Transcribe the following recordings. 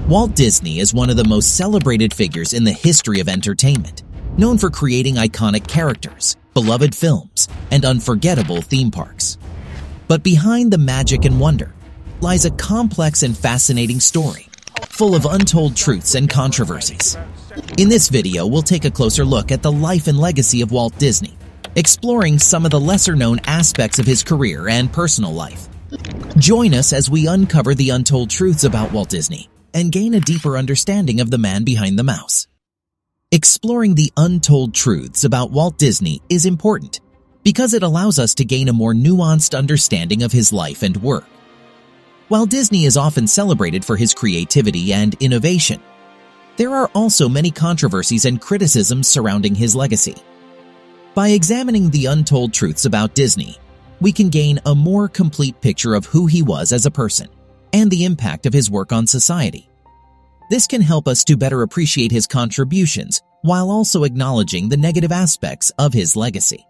Walt Disney is one of the most celebrated figures in the history of entertainment, known for creating iconic characters, beloved films, and unforgettable theme parks. But behind the magic and wonder lies a complex and fascinating story, full of untold truths and controversies. In this video, we'll take a closer look at the life and legacy of Walt Disney, exploring some of the lesser-known aspects of his career and personal life. Join us as we uncover the untold truths about Walt Disney and gain a deeper understanding of the man behind the mouse. Exploring the untold truths about Walt Disney is important because it allows us to gain a more nuanced understanding of his life and work. While Disney is often celebrated for his creativity and innovation, there are also many controversies and criticisms surrounding his legacy. By examining the untold truths about Disney, we can gain a more complete picture of who he was as a person and the impact of his work on society. This can help us to better appreciate his contributions while also acknowledging the negative aspects of his legacy.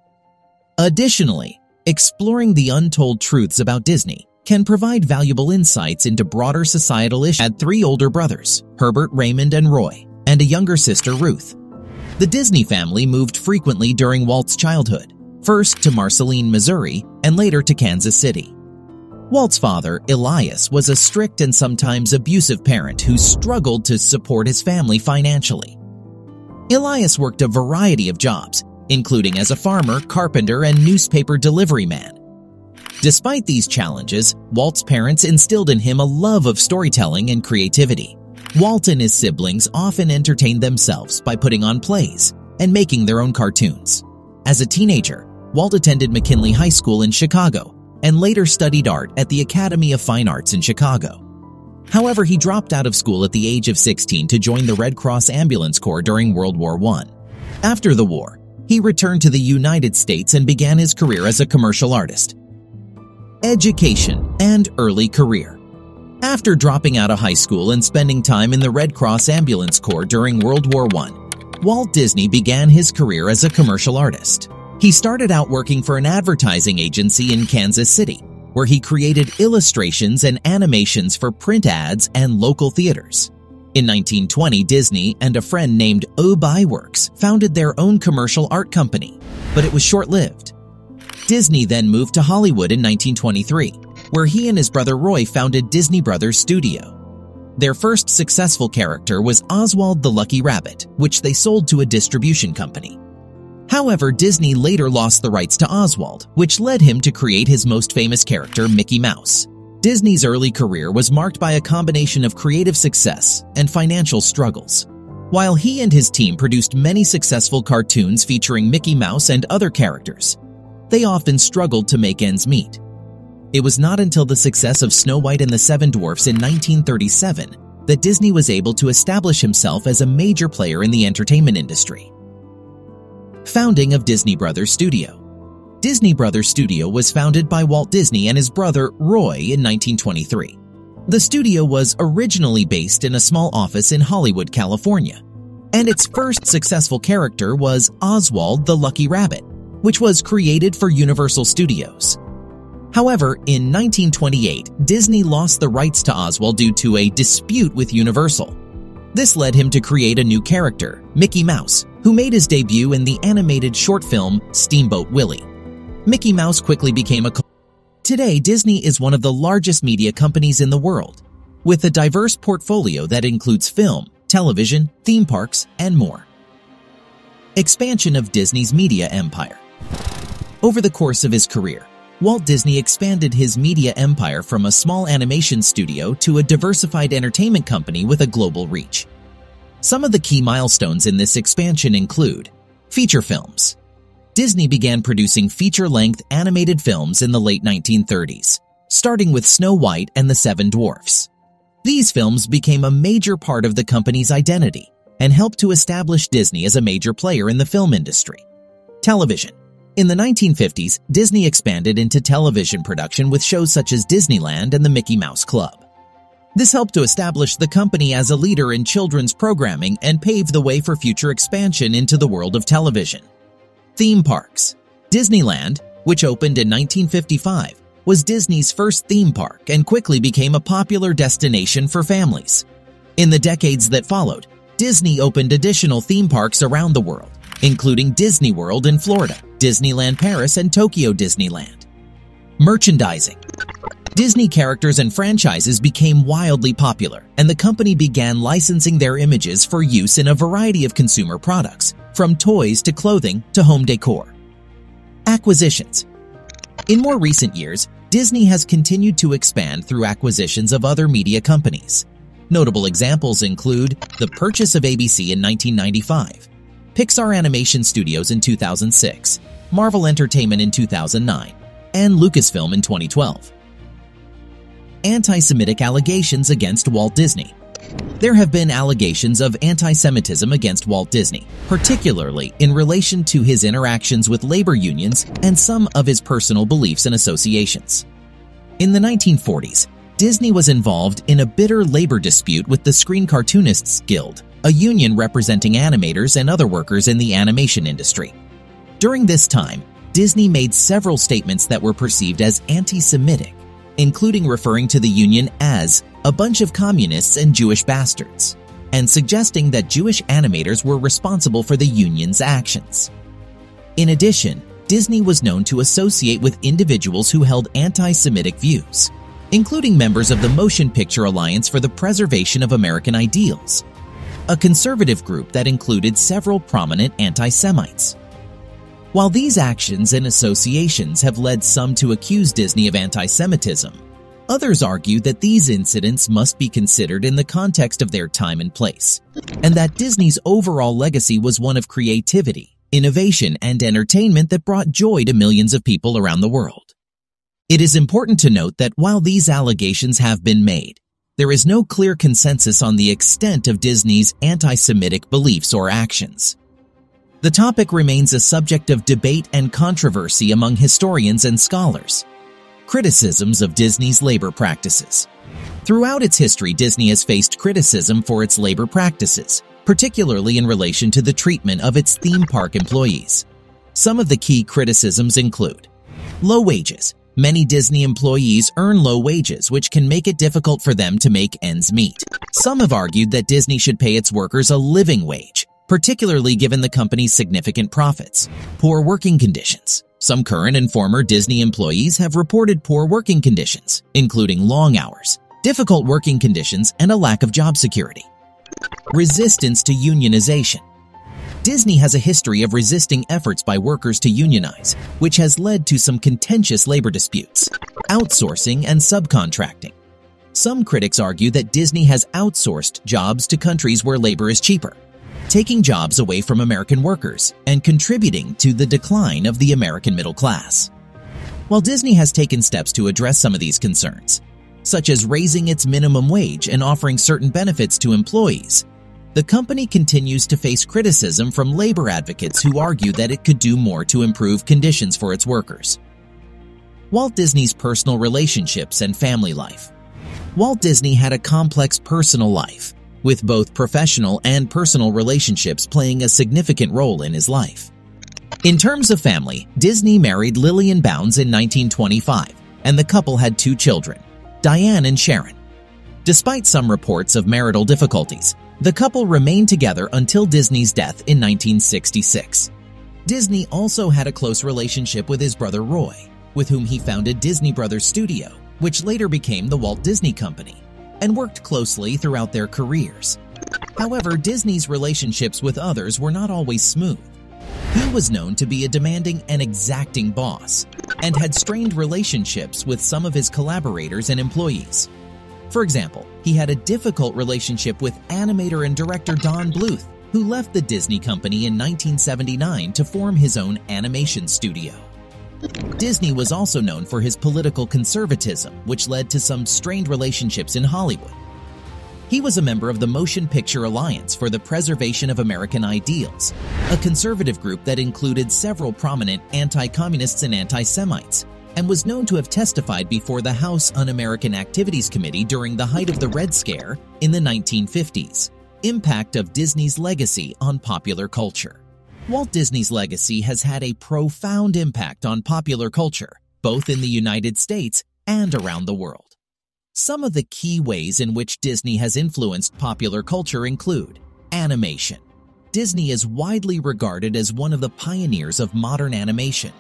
Additionally, exploring the untold truths about Disney can provide valuable insights into broader societal issues. He had 3 older brothers, Herbert, Raymond, and Roy, and a younger sister, Ruth. The Disney family moved frequently during Walt's childhood, first to Marceline, Missouri, and later to Kansas City. Walt's father, Elias, was a strict and sometimes abusive parent who struggled to support his family financially. Elias worked a variety of jobs, including as a farmer, carpenter, and newspaper delivery man. Despite these challenges, Walt's parents instilled in him a love of storytelling and creativity. Walt and his siblings often entertained themselves by putting on plays and making their own cartoons. As a teenager, Walt attended McKinley High School in Chicago and later studied art at the Academy of Fine Arts in Chicago. However, he dropped out of school at the age of 16 to join the Red Cross Ambulance Corps during World War I. After the war, he returned to the United States and began his career as a commercial artist. Education and early career. After dropping out of high school and spending time in the Red Cross Ambulance Corps during World War I, Walt Disney began his career as a commercial artist. He started out working for an advertising agency in Kansas City, where he created illustrations and animations for print ads and local theaters. In 1920, Disney and a friend named Ub Iwerks founded their own commercial art company, but it was short-lived. Disney then moved to Hollywood in 1923, where he and his brother Roy founded Disney Brothers Studio. Their first successful character was Oswald the Lucky Rabbit, which they sold to a distribution company. However, Disney later lost the rights to Oswald, which led him to create his most famous character, Mickey Mouse. Disney's early career was marked by a combination of creative success and financial struggles. While he and his team produced many successful cartoons featuring Mickey Mouse and other characters, they often struggled to make ends meet. It was not until the success of Snow White and the Seven Dwarfs in 1937 that Disney was able to establish himself as a major player in the entertainment industry. Founding of Disney Brothers Studio. Disney Brothers Studio was founded by Walt Disney and his brother Roy in 1923. The studio was originally based in a small office in Hollywood, California, and its first successful character was Oswald the Lucky Rabbit, which was created for Universal Studios. However, in 1928, Disney lost the rights to Oswald due to a dispute with Universal. This led him to create a new character, Mickey Mouse, who made his debut in the animated short film Steamboat Willie. Mickey Mouse quickly became a cult. Today, Disney is one of the largest media companies in the world, with a diverse portfolio that includes film, television, theme parks, and more. Expansion of Disney's media empire. Over the course of his career, Walt Disney expanded his media empire from a small animation studio to a diversified entertainment company with a global reach. Some of the key milestones in this expansion include feature films. Disney began producing feature-length animated films in the late 1930s, starting with Snow White and the Seven Dwarfs. These films became a major part of the company's identity and helped to establish Disney as a major player in the film industry. Television. In the 1950s, Disney expanded into television production with shows such as Disneyland and the Mickey Mouse Club. This helped to establish the company as a leader in children's programming and pave the way for future expansion into the world of television. Theme parks. Disneyland, which opened in 1955, was Disney's first theme park and quickly became a popular destination for families. In the decades that followed, Disney opened additional theme parks around the world, including Disney World in Florida, Disneyland Paris, and Tokyo Disneyland. Merchandising. Disney characters and franchises became wildly popular, and the company began licensing their images for use in a variety of consumer products, from toys to clothing to home decor. Acquisitions. In more recent years, Disney has continued to expand through acquisitions of other media companies. Notable examples include the purchase of ABC in 1995, Pixar Animation Studios in 2006, Marvel Entertainment in 2009, and Lucasfilm in 2012. Anti-Semitic allegations against Walt Disney. There have been allegations of anti-Semitism against Walt Disney, particularly in relation to his interactions with labor unions and some of his personal beliefs and associations. In the 1940s, Disney was involved in a bitter labor dispute with the Screen Cartoonists Guild, a union representing animators and other workers in the animation industry. During this time, Disney made several statements that were perceived as anti-Semitic, including referring to the union as a bunch of communists and Jewish bastards, and suggesting that Jewish animators were responsible for the union's actions. In addition, Disney was known to associate with individuals who held anti-Semitic views, including members of the Motion Picture Alliance for the Preservation of American Ideals, a conservative group that included several prominent anti-Semites. While these actions and associations have led some to accuse Disney of anti-Semitism, others argue that these incidents must be considered in the context of their time and place, and that Disney's overall legacy was one of creativity, innovation, and entertainment that brought joy to millions of people around the world. It is important to note that while these allegations have been made, there is no clear consensus on the extent of Disney's anti-Semitic beliefs or actions. The topic remains a subject of debate and controversy among historians and scholars. Criticisms of Disney's labor practices. Throughout its history, Disney has faced criticism for its labor practices, particularly in relation to the treatment of its theme park employees. Some of the key criticisms include low wages. Many Disney employees earn low wages, which can make it difficult for them to make ends meet. Some have argued that Disney should pay its workers a living wage, particularly given the company's significant profits. Poor working conditions. Some current and former Disney employees have reported poor working conditions, including long hours, difficult working conditions, and a lack of job security. Resistance to unionization. Disney has a history of resisting efforts by workers to unionize, which has led to some contentious labor disputes. Outsourcing and subcontracting. Some critics argue that Disney has outsourced jobs to countries where labor is cheaper, taking jobs away from American workers and contributing to the decline of the American middle class. While Disney has taken steps to address some of these concerns, such as raising its minimum wage and offering certain benefits to employees, the company continues to face criticism from labor advocates who argue that it could do more to improve conditions for its workers. Walt Disney's personal relationships and family life. Walt Disney had a complex personal life, with both professional and personal relationships playing a significant role in his life. In terms of family, Disney married Lillian Bounds in 1925, and the couple had 2 children, Diane and Sharon. Despite some reports of marital difficulties, the couple remained together until Disney's death in 1966. Disney also had a close relationship with his brother Roy, with whom he founded Disney Brothers Studio, which later became the Walt Disney Company, and worked closely throughout their careers. However, Disney's relationships with others were not always smooth. He was known to be a demanding and exacting boss, and had strained relationships with some of his collaborators and employees. For example, he had a difficult relationship with animator and director Don Bluth, who left the Disney Company in 1979 to form his own animation studio. Disney was also known for his political conservatism, which led to some strained relationships in Hollywood. He was a member of the Motion Picture Alliance for the Preservation of American Ideals, a conservative group that included several prominent anti-communists and anti-Semites, and was known to have testified before the House Un-American Activities Committee during the height of the Red Scare in the 1950s. Impact of Disney's legacy on popular culture. Walt Disney's legacy has had a profound impact on popular culture, both in the United States and around the world. Some of the key ways in which Disney has influenced popular culture include animation. Disney is widely regarded as one of the pioneers of modern animation,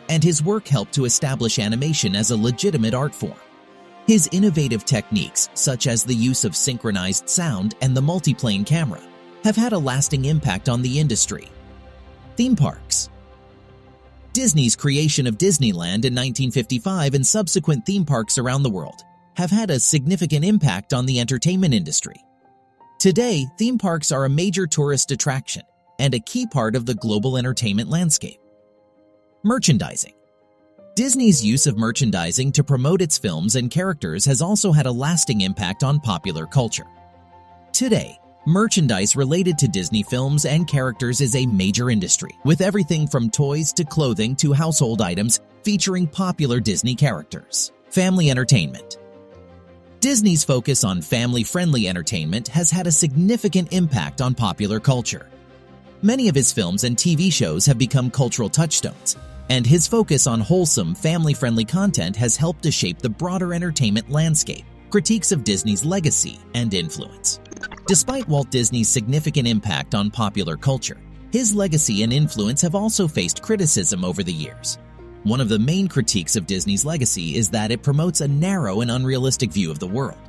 and his work helped to establish animation as a legitimate art form. His innovative techniques, such as the use of synchronized sound and the multiplane camera, have had a lasting impact on the industry. Theme parks. Disney's creation of Disneyland in 1955 and subsequent theme parks around the world have had a significant impact on the entertainment industry. Today, theme parks are a major tourist attraction and a key part of the global entertainment landscape. Merchandising. Disney's use of merchandising to promote its films and characters has also had a lasting impact on popular culture. Today, merchandise related to Disney films and characters is a major industry, with everything from toys to clothing to household items featuring popular Disney characters. Family entertainment. Disney's focus on family-friendly entertainment has had a significant impact on popular culture. Many of his films and TV shows have become cultural touchstones, and his focus on wholesome, family-friendly content has helped to shape the broader entertainment landscape. Critiques of Disney's legacy and influence. Despite Walt Disney's significant impact on popular culture, his legacy and influence have also faced criticism over the years. One of the main critiques of Disney's legacy is that it promotes a narrow and unrealistic view of the world,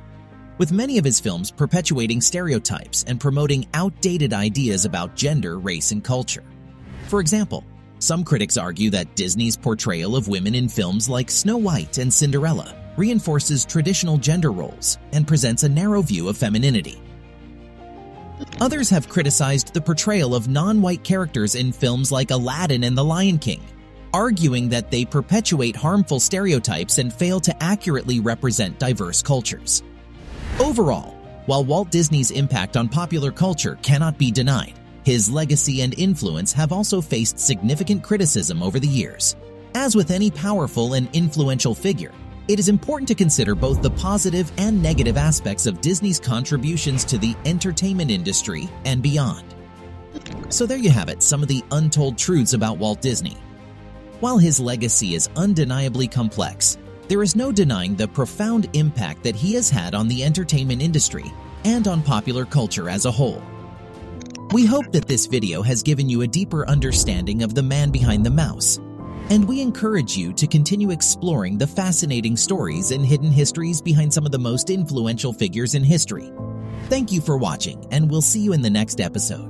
with many of his films perpetuating stereotypes and promoting outdated ideas about gender, race, and culture. For example, some critics argue that Disney's portrayal of women in films like Snow White and Cinderella reinforces traditional gender roles and presents a narrow view of femininity. Others have criticized the portrayal of non-white characters in films like Aladdin and The Lion King, arguing that they perpetuate harmful stereotypes and fail to accurately represent diverse cultures. Overall, while Walt Disney's impact on popular culture cannot be denied, his legacy and influence have also faced significant criticism over the years. As with any powerful and influential figure, it is important to consider both the positive and negative aspects of Disney's contributions to the entertainment industry and beyond. So there you have it, some of the untold truths about Walt Disney. While his legacy is undeniably complex, there is no denying the profound impact that he has had on the entertainment industry and on popular culture as a whole. We hope that this video has given you a deeper understanding of the man behind the mouse, and we encourage you to continue exploring the fascinating stories and hidden histories behind some of the most influential figures in history. Thank you for watching, and we'll see you in the next episode.